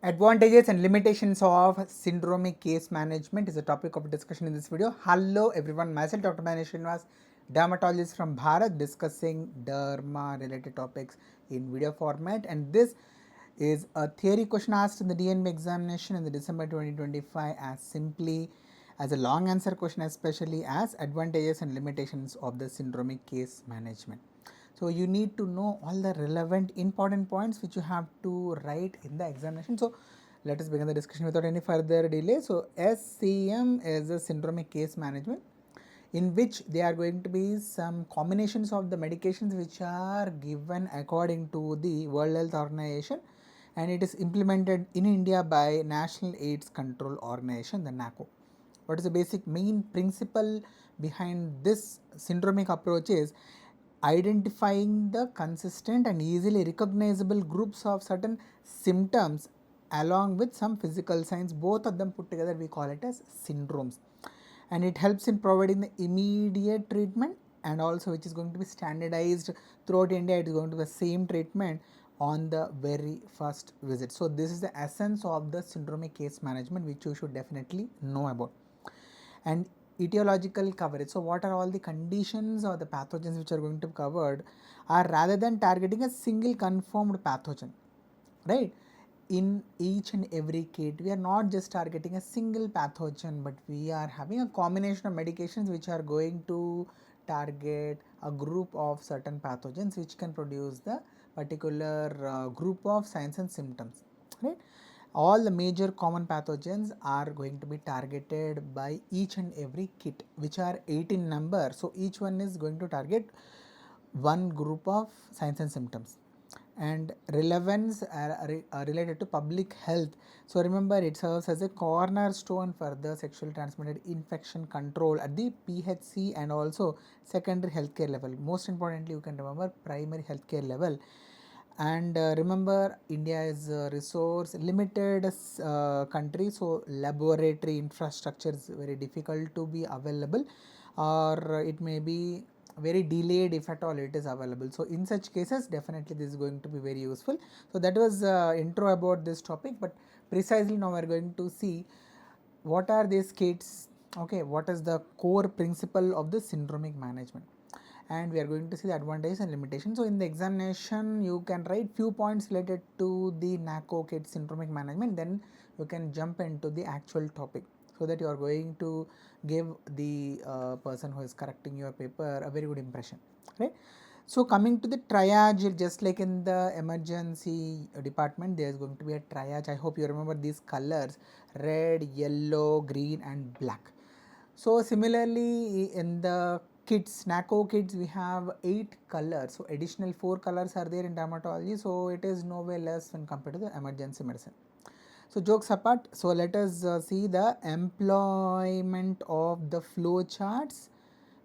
Advantages and limitations of syndromic case management is the topic of discussion in this video. Hello everyone, myself Dr Maddineni Srinivas, dermatologist from Bharat, discussing derma related topics in video format, and this is a theory question asked in the DNB examination in the December 2025 as simply as a long answer question, especially as advantages and limitations of the syndromic case management. So you need to know all the relevant important points which you have to write in the examination. So let us begin the discussion without any further delay. So SCM is a syndromic case management, in which there are going to be some combinations of the medications which are given according to the World Health Organization, and it is implemented in India by National AIDS Control Organization, the NACO. What is the basic main principle behind this syndromic approach is identifying the consistent and easily recognizable groups of certain symptoms along with some physical signs. Both of them put together we call it as syndromes, and it helps in providing the immediate treatment, and also which is going to be standardized throughout India. It is going to be the same treatment on the very first visit. So this is the essence of the syndromic case management which you should definitely know about. And etiological coverage. So what are all the conditions or the pathogens which are going to be covered are, rather than targeting a single confirmed pathogen, right? In each and every kit, we are not just targeting a single pathogen, but we are having a combination of medications which are going to target a group of certain pathogens which can produce the particular group of signs and symptoms, right? All the major common pathogens are going to be targeted by each and every kit, which are 8 in number. So each one is going to target one group of signs and symptoms. And relevance are related to public health. So remember, it serves as a cornerstone for the sexually transmitted infection control at the PHC and also secondary healthcare level. Most importantly, you can remember primary healthcare level. And remember, India is a resource limited country, so laboratory infrastructure is very difficult to be available, or it may be very delayed if at all it is available. So in such cases, definitely this is going to be very useful. So that was intro about this topic, but precisely now we are going to see what are these kits, okay, what is the core principle of the syndromic management, and we are going to see the advantages and limitations. So in the examination, you can write few points related to the NACO kit syndromic management, then you can jump into the actual topic, so that you are going to give the person who is correcting your paper a very good impression, right? So coming to the triage, just like in the emergency department, there is going to be a triage. I hope you remember these colors: red, yellow, green and black. So similarly in the kits, NACO kits, we have 8 colors. So additional 4 colors are there in dermatology. So it is no way less when compared to the emergency medicine. So jokes apart, so let us see the employment of the flow charts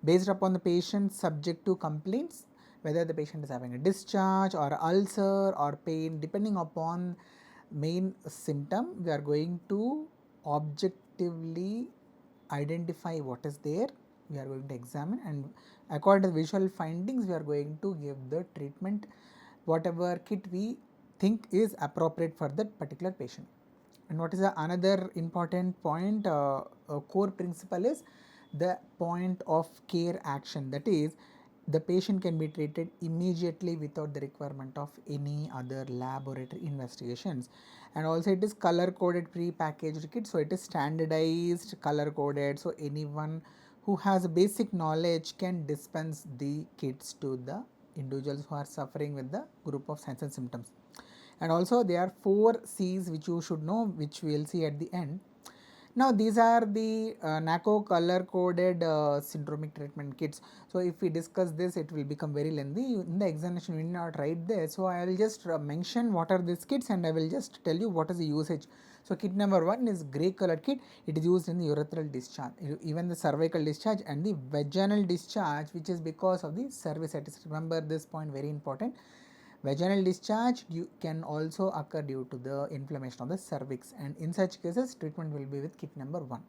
based upon the patient's subjective complaints, whether the patient is having a discharge or ulcer or pain. Depending upon main symptom, we are going to objectively identify what is there, we are going to examine, and according to the visual findings we are going to give the treatment, whatever kit we think is appropriate for that particular patient. And what is another important point, core principle is the point of care action, that is the patient can be treated immediately without the requirement of any other laboratory investigations. And also it is color coded pre-packaged kit, so it is standardized, color coded, so anyone who has a basic knowledge can dispense the kits to the individuals who are suffering with the group of signs and symptoms. And also there are 4 C's which you should know, which we will see at the end. Now these are the NACO color coded syndromic treatment kits. So if we discuss this, it will become very lengthy. In the examination we will not write there, so I will just mention what are these kits and I will just tell you what is the usage. So kit number 1 is grey colored kit. It is used in the urethral discharge, even the cervical discharge and the vaginal discharge, which is because of the cervicitis. Remember this point, very important. Vaginal discharge can also occur due to the inflammation of the cervix, and in such cases treatment will be with kit number 1.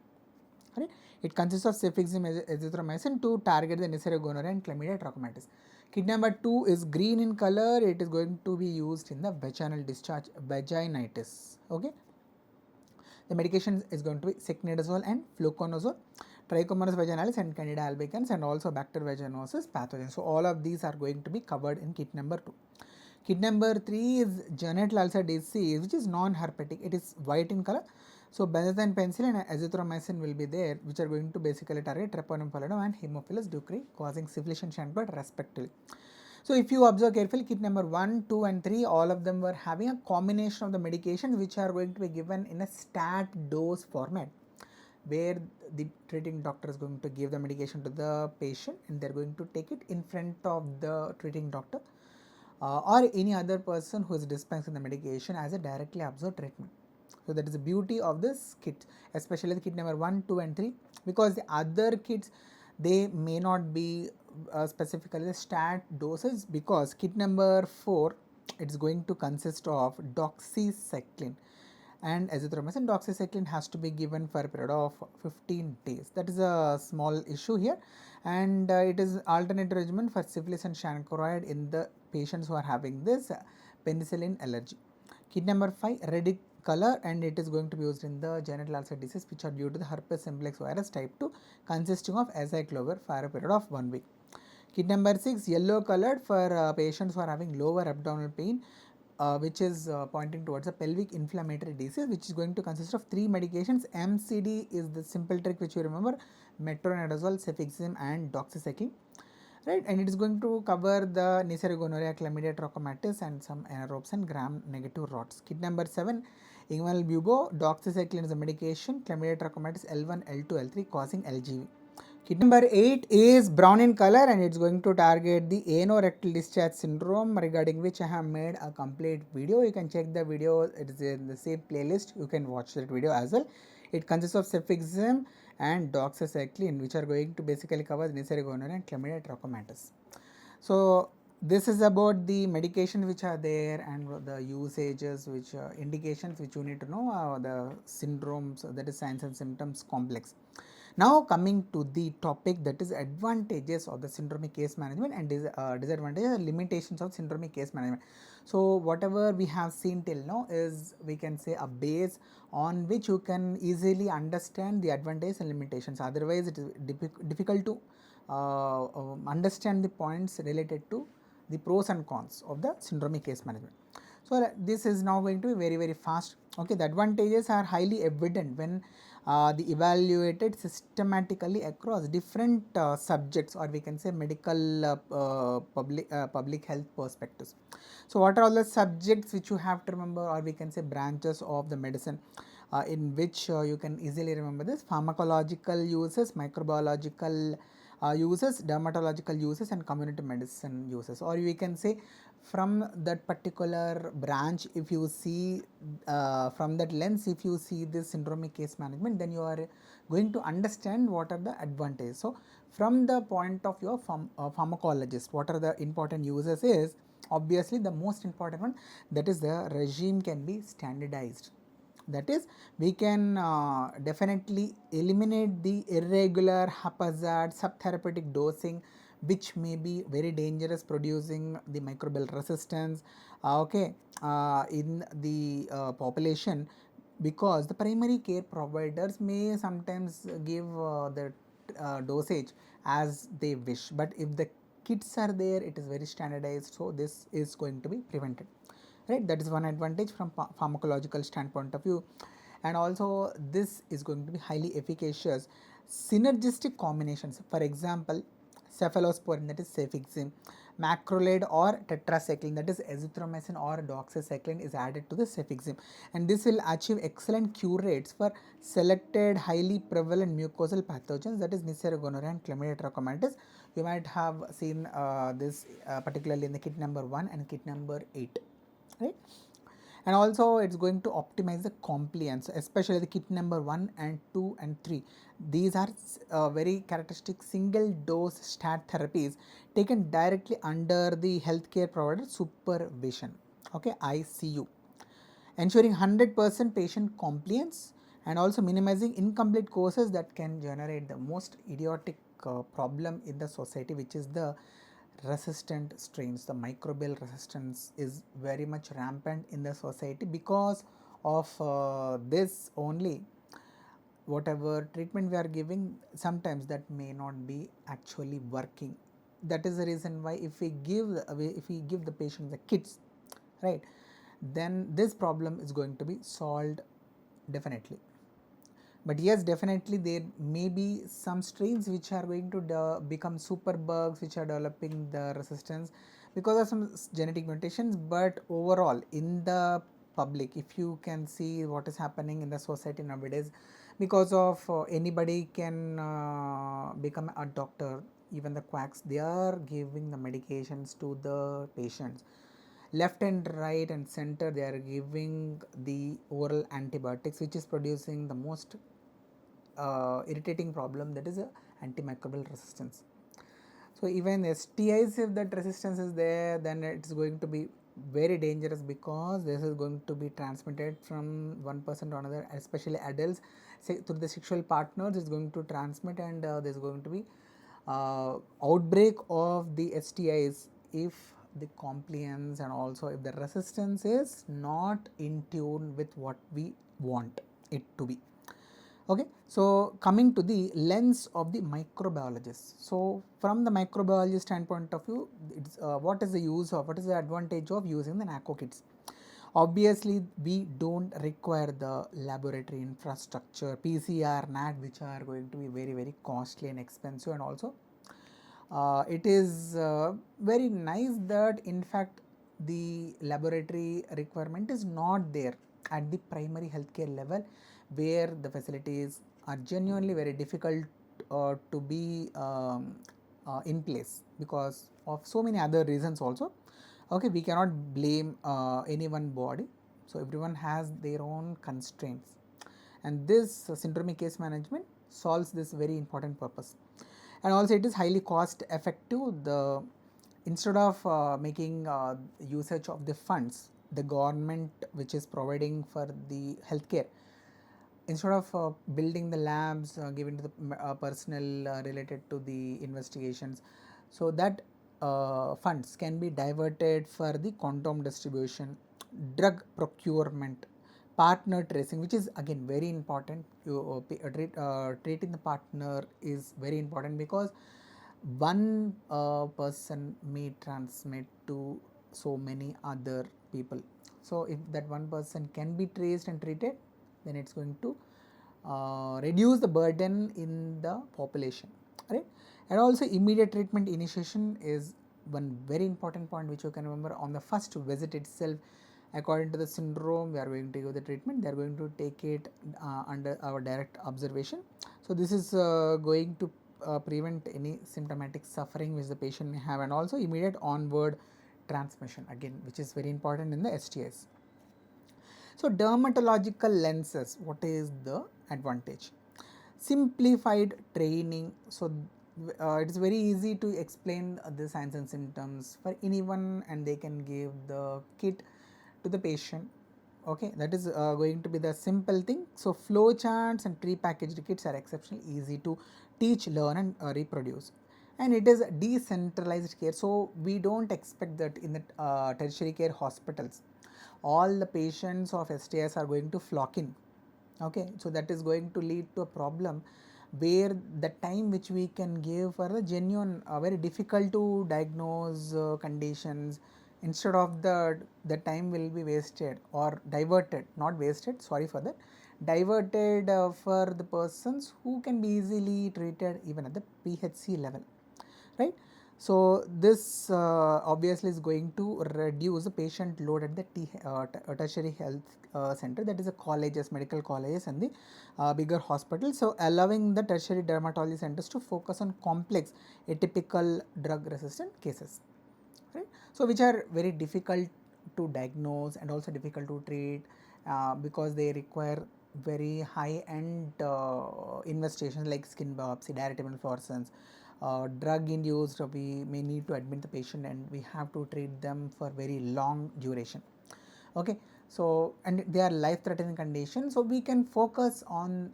Right? It consists of cefixime azithromycin to target the Neisseria gonorrhea and Chlamydia trachomatis. Kit number 2 is green in color. It is going to be used in the vaginal discharge, vaginitis. Okay. The medication is going to be secnidazole and fluconazole, trichomonas vaginalis and Candida albicans, and also Bacter vaginosis pathogen. So all of these are going to be covered in kit number 2. Kit number 3 is genital ulcer disease, which is non-herpetic. It is white in color. So benzathine penicillin and azithromycin will be there, which are going to basically target treponema pallidum and Haemophilus ducreyi, causing syphilis and chancroid respectively. So if you observe carefully, kit number 1, 2 and 3, all of them were having a combination of the medications which are going to be given in a stat dose format, where the treating doctor is going to give the medication to the patient and they are going to take it in front of the treating doctor or any other person who is dispensing the medication as a directly observed treatment. So that is the beauty of this kit, especially the kit number 1, 2 and 3, because the other kits, they may not be specifically the stat doses, because kit number 4, it is going to consist of doxycycline and azithromycin. Doxycycline has to be given for a period of 15 days. That is a small issue here, and it is alternate regimen for syphilis and chancroid in the patients who are having this penicillin allergy. Kit number 5, red color, and it is going to be used in the genital ulcer disease which are due to the herpes simplex virus type 2, consisting of acyclovir for a period of 1 week. Kit number 6, yellow colored, for patients who are having lower abdominal pain, which is pointing towards a pelvic inflammatory disease, which is going to consist of 3 medications. MCD is the simple trick which you remember: metronidazole, cefixime and doxycycline. Right, and it is going to cover the Neisseria gonorrhea, chlamydia trachomatis and some anaerobes and gram-negative rods. Kit number 7, inguinal bubo, doxycycline is a medication, chlamydia trachomatis L1, L2, L3, causing LGV. Kit number 8 is brown in color, and it's going to target the anorectal discharge syndrome, regarding which I have made a complete video. You can check the video, it is in the same playlist. You can watch that video as well. It consists of cefixime and doxycycline, which are going to basically cover the Neisseria gonorrhea and chlamydia trachomatis. So this is about the medications which are there and the usages, which indications which you need to know, the syndromes, that is signs and symptoms complex. Now coming to the topic, that is advantages of the syndromic case management and disadvantages and limitations of syndromic case management. So whatever we have seen till now is, we can say, a base on which you can easily understand the advantages and limitations. Otherwise it is difficult to understand the points related to the pros and cons of the syndromic case management. So this is now going to be very fast. Okay, the advantages are highly evident when the evaluated systematically across different subjects, or we can say medical public health perspectives. So what are all the subjects which you have to remember, or we can say branches of the medicine in which you can easily remember this: pharmacological uses, microbiological uses, dermatological uses and community medicine uses. Or we can say, from that particular branch, if you see from that lens, if you see this syndromic case management, then you are going to understand what are the advantages. So from the point of view of pharmacologist, what are the important uses is, obviously the most important one, that is the regime can be standardized. That is, we can definitely eliminate the irregular, haphazard, subtherapeutic dosing, which may be very dangerous, producing the microbial resistance in the population, because the primary care providers may sometimes give the dosage as they wish, but if the kits are there, it is very standardized, so this is going to be prevented. Right, that is one advantage from pharmacological standpoint of view. And also this is going to be highly efficacious synergistic combinations. For example, cephalosporin, that is cefixime, macrolide or tetracycline, that is azithromycin or doxycycline, is added to the cefixime, and this will achieve excellent cure rates for selected highly prevalent mucosal pathogens, that is Neisseria gonorrhea and chlamydia trachomatis. You might have seen this particularly in the kit number 1 and kit number 8. Right, and also it's going to optimize the compliance, especially the kit number 1 and 2 and 3. These are very characteristic single dose stat therapies taken directly under the healthcare provider supervision, okay, ICU, ensuring 100% patient compliance and also minimizing incomplete courses that can generate the most idiotic problem in the society, which is the resistant strains, the microbial resistance is very much rampant in the society. Because of this only, whatever treatment we are giving, sometimes that may not be actually working. That is the reason why if we give the patient the kits, right, then this problem is going to be solved definitely. But yes, definitely there may be some strains which are going to become super bugs, which are developing the resistance because of some genetic mutations. But overall, in the public, if you can see what is happening in the society nowadays, because of anybody can become a doctor, even the quacks, they are giving the medications to the patients. Left and right and center, they are giving the oral antibiotics, which is producing the most irritating problem, that is antimicrobial resistance. So even STIs, if that resistance is there, then it's going to be very dangerous, because this is going to be transmitted from one person to another, especially adults. Say through the sexual partners, it's going to transmit, and there's going to be outbreak of the STIs if the compliance and also if the resistance is not in tune with what we want it to be. Okay, so coming to the lens of the microbiologist. So from the microbiology standpoint of view, it's, what is the advantage of using the NACO kits? Obviously, we don't require the laboratory infrastructure, PCR, NAT, which are going to be very costly and expensive, and also it is very nice that in fact the laboratory requirement is not there at the primary healthcare level, where the facilities are genuinely very difficult to be in place because of so many other reasons also. Okay, we cannot blame any one body, so everyone has their own constraints, and this syndromic case management solves this very important purpose. And also it is highly cost effective. The instead of making usage of the funds the government which is providing for the healthcare, instead of building the labs given to the personnel related to the investigations, so that funds can be diverted for the condom distribution, drug procurement, partner tracing, which is again very important. Treating the partner is very important, because one person may transmit to so many other people. So if that one person can be traced and treated, then it's going to reduce the burden in the population, right? And also immediate treatment initiation is one very important point which you can remember. On the first visit itself, according to the syndrome, we are going to give the treatment. They are going to take it under our direct observation. So this is going to prevent any symptomatic suffering which the patient may have, and also immediate onward transmission, again, which is very important in the STIs. So dermatological lenses, what is the advantage? Simplified training. So it is very easy to explain the signs and symptoms for anyone, and they can give the kit to the patient. Okay, that is going to be the simple thing. So flow charts and pre-packaged kits are exceptionally easy to teach, learn, and reproduce. And it is decentralized care, so we don't expect that in the tertiary care hospitals all the patients of STIs are going to flock in. Okay, so that is going to lead to a problem where the time which we can give for the genuine very difficult to diagnose conditions, instead of the time will be wasted or diverted, not wasted, sorry for that, diverted for the persons who can be easily treated even at the PHC level, right? So this obviously is going to reduce the patient load at the tertiary health center, that is the colleges, medical colleges, and the bigger hospitals. So allowing the tertiary dermatology centers to focus on complex atypical drug resistant cases, right? So which are very difficult to diagnose and also difficult to treat because they require very high end investigations like skin biopsy, direct fluorescence, drug induced. We may need to admit the patient and we have to treat them for very long duration. Okay, so and they are life threatening conditions, so we can focus on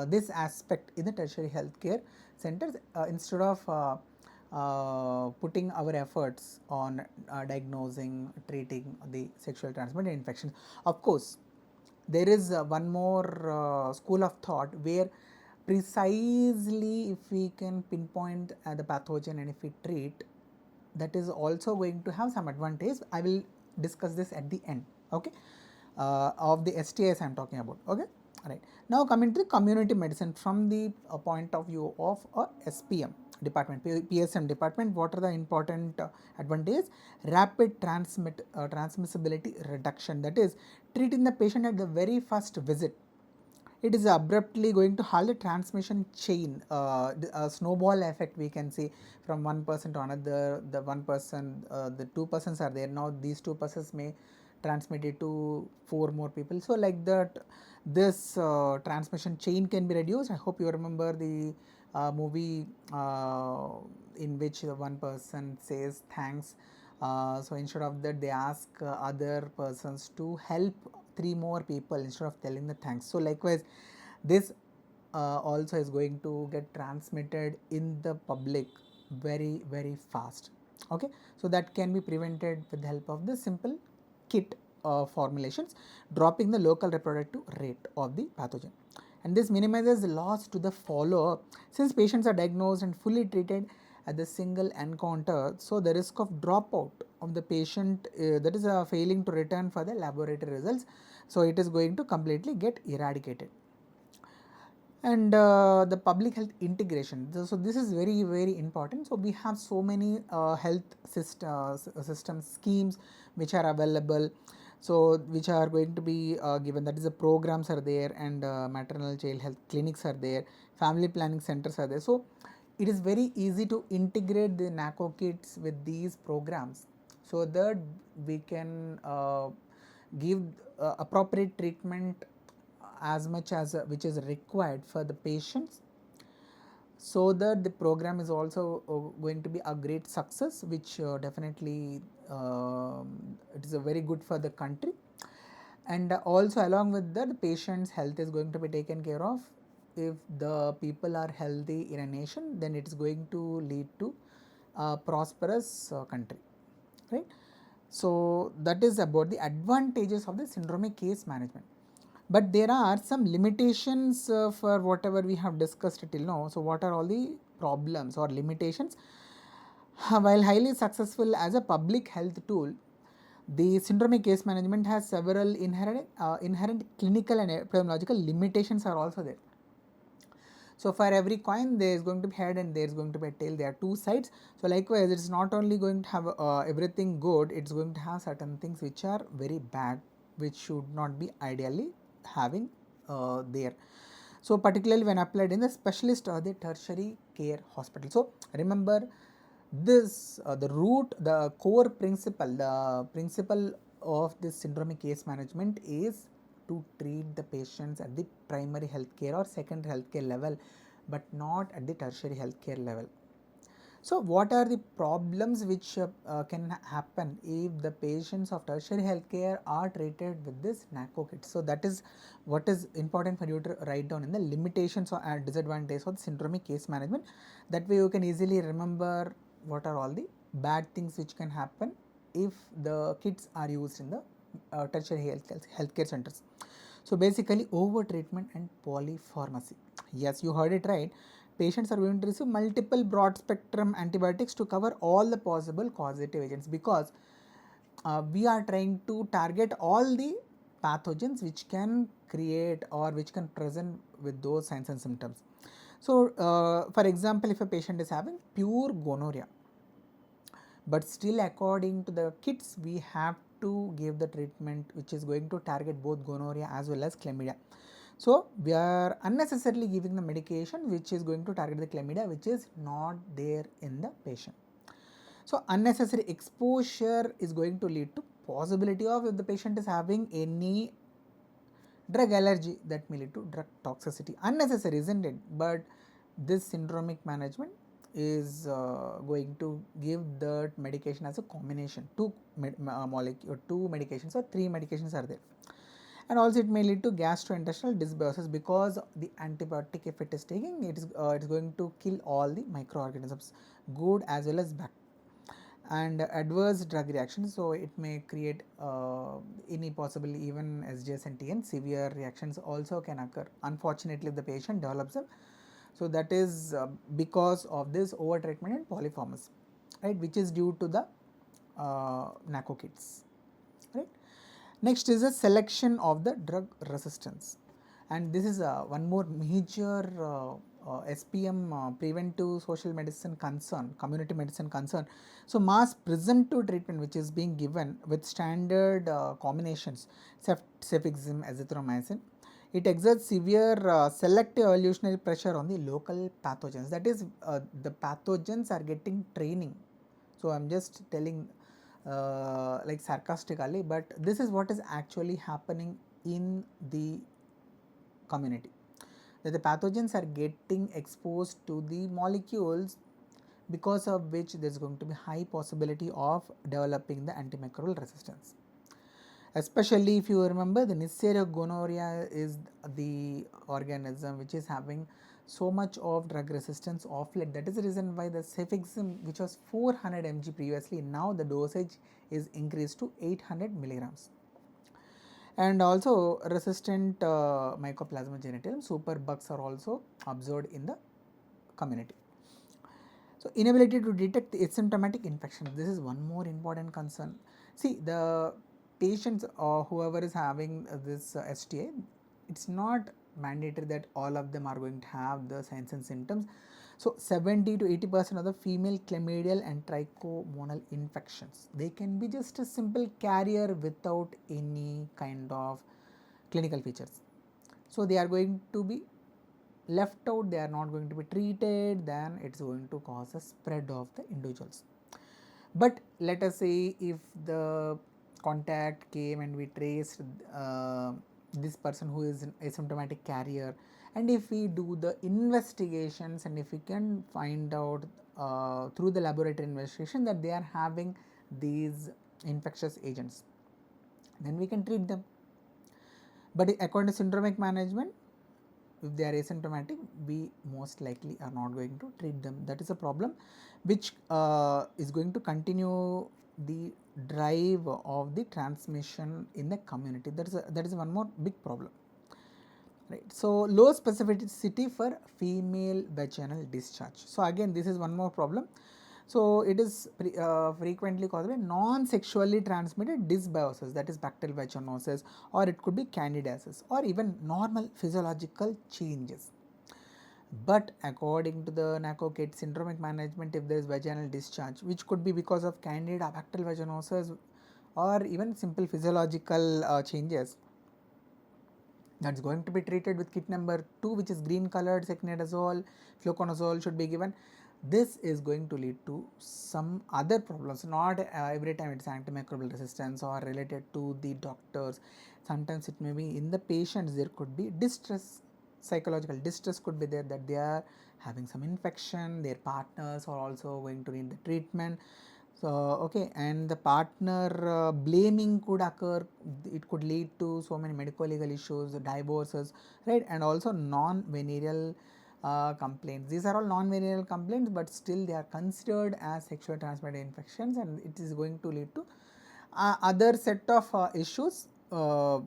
this aspect in the tertiary healthcare centers instead of putting our efforts on diagnosing, treating the sexual transmitted infections. Of course, there is one more school of thought where precisely if we can pinpoint the pathogen and if we treat, that is also going to have some advantage. I will discuss this at the end, okay, of the STIs I am talking about, okay. Right. Now coming to the community medicine from the point of view of a SPM department, PSM department, what are the important advantages? Rapid transmissibility reduction, that is treating the patient at the very first visit. It is abruptly going to halt the transmission chain, a snowball effect we can see from one person to another. The one person, the two persons are there, now these two persons may transmit it to 4 more people. So like that, this transmission chain can be reduced. I hope you remember the movie in which one person says thanks. So instead of that, they ask other persons to help 3 more people instead of telling the thanks. So likewise, this also is going to get transmitted in the public very fast, okay. So that can be prevented with the help of the simple kit formulations, dropping the local reproductive rate of the pathogen, and this minimizes the loss to the follow-up since patients are diagnosed and fully treated at the single encounter. So the risk of dropout of the patient, that is failing to return for the laboratory results, so it is going to completely get eradicated. And the public health integration, so this is very important. So we have so many health system schemes which are available, so which are going to be given, that is the programs are there, and maternal child health clinics are there, family planning centers are there. So it is very easy to integrate the NACO kits with these programs so that we can give appropriate treatment as much as which is required for the patients, so that the program is also going to be a great success, which definitely it is a very good for the country. And also along with that, the patient's health is going to be taken care of. If the people are healthy in a nation, then it is going to lead to a prosperous country, right. So that is about the advantages of the syndromic case management. But there are some limitations for whatever we have discussed till now. So what are all the problems or limitations? While highly successful as a public health tool, the syndromic case management has several inherent clinical and epidemiological limitations are also there. So for every coin there is going to be head and there is going to be a tail, there are two sides. So likewise, it is not only going to have everything good, it is going to have certain things which are very bad, which should not be ideally having there. So particularly when applied in the specialist or the tertiary care hospital. So remember this, the core principle, the principle of this syndromic case management is to treat the patients at the primary healthcare or secondary healthcare level, but not at the tertiary healthcare level. So what are the problems which can happen if the patients of tertiary healthcare are treated with this NACO kit? So that is what is important for you to write down in the limitations or disadvantages of the syndromic case management. That way you can easily remember what are all the bad things which can happen if the kits are used in the tertiary healthcare centers. So basically over treatment and polypharmacy. Yes, you heard it right. Patients are going to receive multiple broad spectrum antibiotics to cover all the possible causative agents, because we are trying to target all the pathogens which can create or which can present with those signs and symptoms. So for example, if a patient is having pure gonorrhea, but still according to the kits we have to give the treatment which is going to target both gonorrhea as well as chlamydia. So we are unnecessarily giving the medication which is going to target the chlamydia, which is not there in the patient. So unnecessary exposure is going to lead to possibility of, if the patient is having any drug allergy, that may lead to drug toxicity. Unnecessary, isn't it? But this syndromic management is going to give the medication as a combination, two medications or 3 medications are there. And also it may lead to gastrointestinal dysbiosis, because the antibiotic, if it is taking, it is going to kill all the microorganisms good as well as bad. And adverse drug reactions, so it may create any possible even SJS and TN. Severe reactions also can occur, unfortunately, if the patient develops them. So that is because of this over treatment and polypharmacy, right, which is due to the NACO kits, right. Next is a selection of the drug resistance, and this is one more major SPM preventive social medicine concern, community medicine concern. So mass presumptive treatment which is being given with standard combinations, cefixime, azithromycin, it exerts severe selective evolutionary pressure on the local pathogens. That is, the pathogens are getting training. So I am just telling like sarcastically, but this is what is actually happening in the community, that the pathogens are getting exposed to the molecules, because of which there is going to be high possibility of developing the antimicrobial resistance. Especially if you remember, the Neisseria gonorrhea is the organism which is having so much of drug resistance of late. That is the reason why the cefixime, which was 400 mg previously, now the dosage is increased to 800 milligrams. And also resistant Mycoplasma genitalium, superbugs are also observed in the community. So inability to detect the asymptomatic infection, this is one more important concern. See, the patients or whoever is having this STA, it's not mandatory that all of them are going to have the signs and symptoms. So 70 to 80% of the female chlamydial and trichomonal infections, they can be just a simple carrier without any kind of clinical features. So they are going to be left out, they are not going to be treated, then it's going to cause a spread of the individuals. But let us say if the contact came and we traced this person who is an asymptomatic carrier, and if we do the investigations and if we can find out through the laboratory investigation that they are having these infectious agents, then we can treat them. But according to syndromic management, if they are asymptomatic, we most likely are not going to treat them. That is a problem which is going to continue the drive of the transmission in the community. That is one more big problem, right. So low specificity for female vaginal discharge. So again, this is one more problem. So it is frequently caused by non-sexually transmitted dysbiosis, that is bacterial vaginosis, or it could be candidiasis, or even normal physiological changes. But according to the NACO kit syndromic management, if there is vaginal discharge, which could be because of candida, bacterial vaginosis, or even simple physiological changes, that is going to be treated with kit number 2, which is green colored secnidazole, fluconazole should be given. This is going to lead to some other problems. Not every time it's antimicrobial resistance or related to the doctors. Sometimes it may be in the patients, there could be distress, psychological distress could be there, that they are having some infection, their partners are also going to need the treatment. So okay, and the partner blaming could occur, it could lead to so many medical legal issues, divorces, right, and also non-venereal complaints. These are all non-venereal complaints, but still they are considered as sexually transmitted infections, and it is going to lead to other set of issues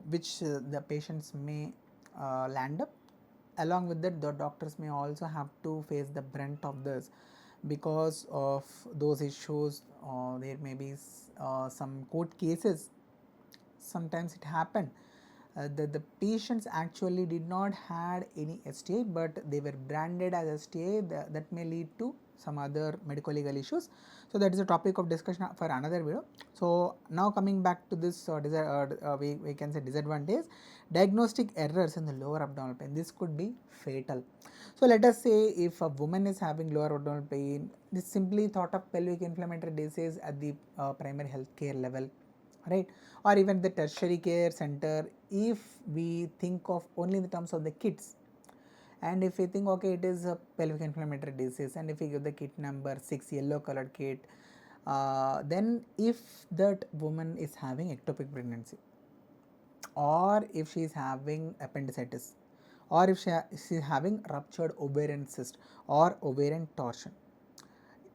which the patients may land up. Along with that, the doctors may also have to face the brunt of this. Because of those issues, there may be some court cases. Sometimes it happened that the patients actually did not had any STA, but they were branded as STA. That may lead to some other medical legal issues. So that is a topic of discussion for another video. So now coming back to this we can say disadvantage, diagnostic errors in the lower abdominal pain. This could be fatal. So let us say if a woman is having lower abdominal pain, this simply thought of pelvic inflammatory disease at the primary health care level, right, or even the tertiary care center, if we think of only in the terms of the kits. And if we think, okay, it is a pelvic inflammatory disease, and if we give the kit number 6, yellow colored kit, then if that woman is having ectopic pregnancy, or if she is having appendicitis, or if she is having ruptured ovarian cyst or ovarian torsion,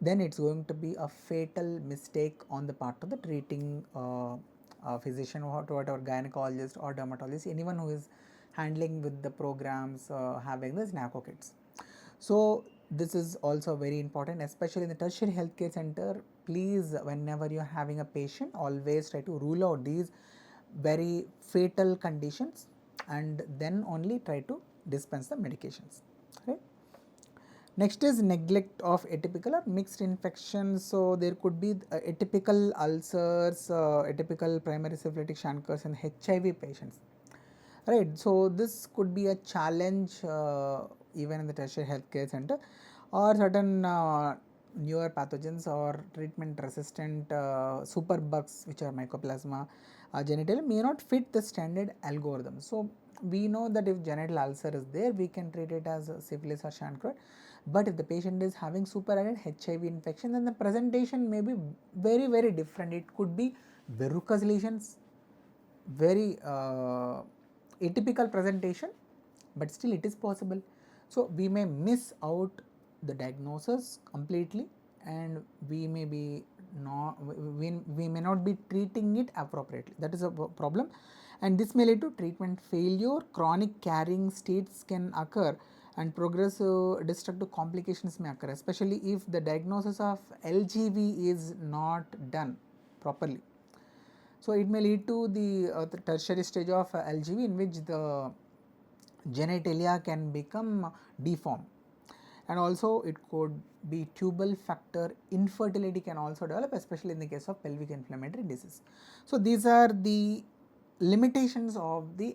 then it's going to be a fatal mistake on the part of the treating physician or whatever gynecologist or dermatologist, anyone who is handling with the programs having this NACO kits. So this is also very important, especially in the tertiary healthcare center. Please, whenever you are having a patient, always try to rule out these very fatal conditions and then only try to dispense the medications, right? Next is neglect of atypical or mixed infections. So there could be atypical ulcers, atypical primary syphilitic chancres in HIV patients, right? So this could be a challenge even in the tertiary healthcare center, or certain newer pathogens or treatment resistant superbugs which are mycoplasma genital may not fit the standard algorithm. So we know that if genital ulcer is there, we can treat it as syphilis or chancroid, but if the patient is having superadded HIV infection, then the presentation may be very different. It could be verrucous lesions, very atypical presentation, but still it is possible. So we may miss out the diagnosis completely, and we may not be treating it appropriately. That is a problem, and this may lead to treatment failure. Chronic carrying states can occur, and progressive destructive complications may occur, especially if the diagnosis of LGV is not done properly. So it may lead to the tertiary stage of LGV, in which the genitalia can become deformed, and also it could be tubal factor infertility can also develop, especially in the case of pelvic inflammatory disease. So these are the limitations of the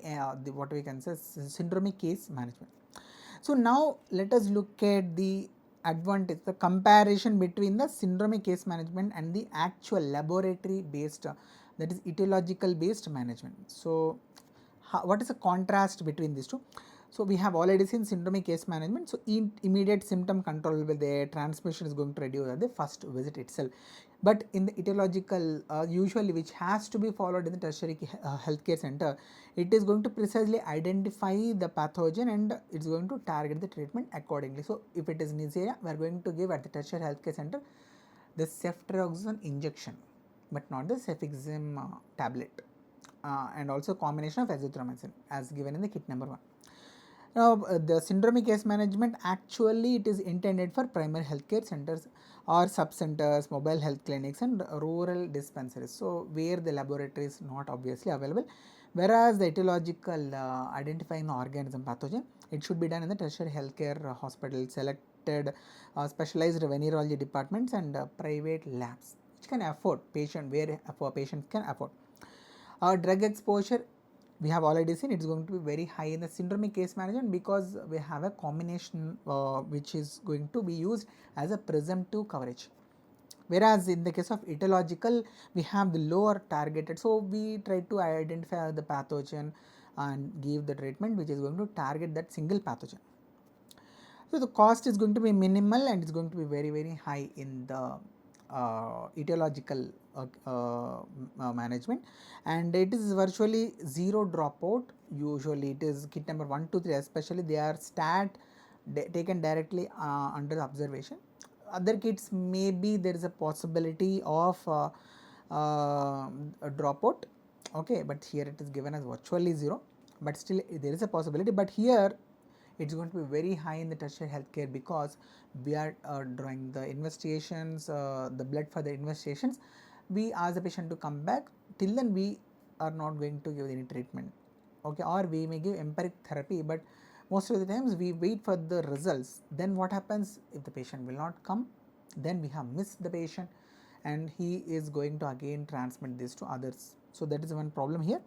what we can say syndromic case management. So now let us look at the advantage, the comparison between the syndromic case management and the actual laboratory based, that is etiological based management. So what is the contrast between these two? So we have already seen syndromic case management. So immediate symptom control will be there, transmission is going to reduce at the first visit itself. But in the etiological, usually which has to be followed in the tertiary healthcare center, it is going to precisely identify the pathogen and it's going to target the treatment accordingly. So if it is Neisseria, we are going to give at the tertiary healthcare center the ceftriaxone injection, but not the cefixime tablet, and also combination of azithromycin as given in the kit number 1. Now the syndromic case management, actually it is intended for primary healthcare centers or sub-centers, mobile health clinics and rural dispensaries, so where the laboratory is not obviously available. Whereas the etiological, identifying the organism pathogen, it should be done in the tertiary healthcare hospital, selected specialized venereology departments and private labs which can afford patient, where patients can afford. Drug exposure, we have already seen it's going to be very high in the syndromic case management, because we have a combination which is going to be used as a presumptive coverage. Whereas in the case of etiological, we have the lower targeted, so we try to identify the pathogen and give the treatment which is going to target that single pathogen. So the cost is going to be minimal and it's going to be very high in the etiological management, and it is virtually zero dropout. Usually it is kit number 1, 2, 3, especially they are taken directly under observation. Other kits maybe there is a possibility of a dropout, okay, but here it is given as virtually zero, but still there is a possibility. But here it's going to be very high in the tertiary healthcare, because we are drawing the investigations, the blood for the investigations. We ask the patient to come back, till then we are not going to give any treatment, okay, or we may give empiric therapy, but most of the times we wait for the results. Then what happens if the patient will not come? Then we have missed the patient and he is going to again transmit this to others. So that is one problem here.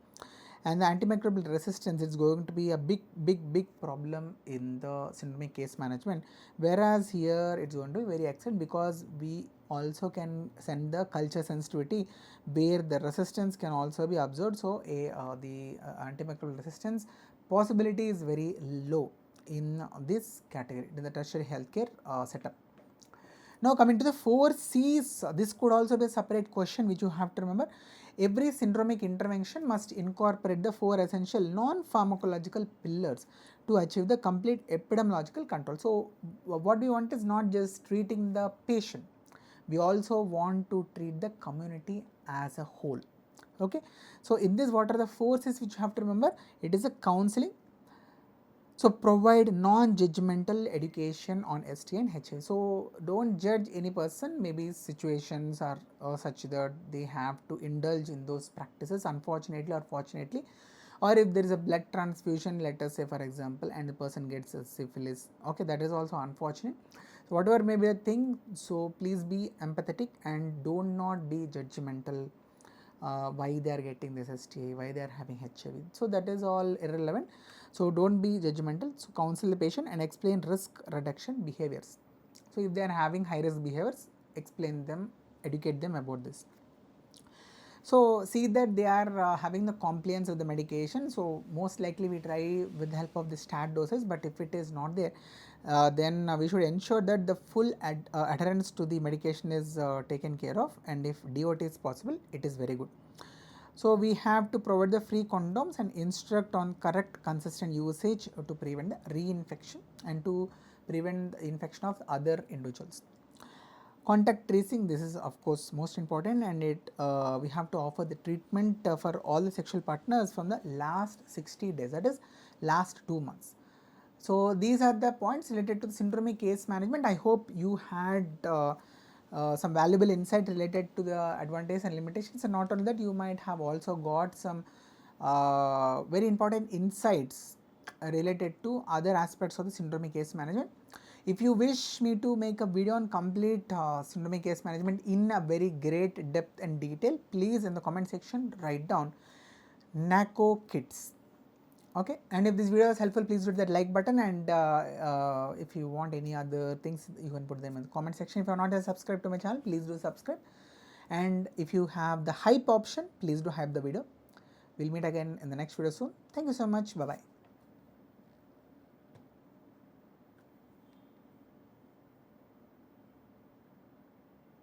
And the antimicrobial resistance is going to be a big problem in the syndromic case management, whereas here it's going to be very excellent, because we also can send the culture sensitivity where the resistance can also be observed. So the antimicrobial resistance possibility is very low in this category in the tertiary healthcare setup. Now coming to the 4 C's, this could also be a separate question which you have to remember. Every syndromic intervention must incorporate the 4 essential non-pharmacological pillars to achieve the complete epidemiological control. So what we want is not just treating the patient, we also want to treat the community as a whole. Okay, so in this, what are the forces which you have to remember? It is a counseling. So provide non-judgmental education on ST and HIV. So don't judge any person. Maybe situations are such that they have to indulge in those practices, unfortunately or fortunately. Or if there is a blood transfusion, let us say for example, and the person gets a syphilis, okay, that is also unfortunate. So whatever may be the thing, so please be empathetic and do not be judgmental. Why they are getting this STI, why they are having HIV. So that is all irrelevant. So don't be judgmental. So counsel the patient and explain risk reduction behaviors. So if they are having high risk behaviors, explain them, educate them about this. So see that they are having the compliance with the medication. So most likely we try with the help of the stat doses, but if it is not there, then we should ensure that the full adherence to the medication is taken care of, and if DOT is possible, it is very good. So we have to provide the free condoms and instruct on correct consistent usage to prevent the reinfection and to prevent the infection of other individuals. Contact tracing, this is of course most important, and it we have to offer the treatment for all the sexual partners from the last 60 days, that is last 2 months. So these are the points related to the syndromic case management. I hope you had some valuable insight related to the advantages and limitations, and not only that, you might have also got some very important insights related to other aspects of the syndromic case management. If you wish me to make a video on complete syndromic case management in a very great depth and detail, please in the comment section write down NACO kits. Okay, and if this video is helpful, please hit that like button, and if you want any other things, you can put them in the comment section. If you are not yet subscribed to my channel, please do subscribe, and if you have the hype option, please do hype the video. We'll meet again in the next video soon. Thank you so much. Bye bye.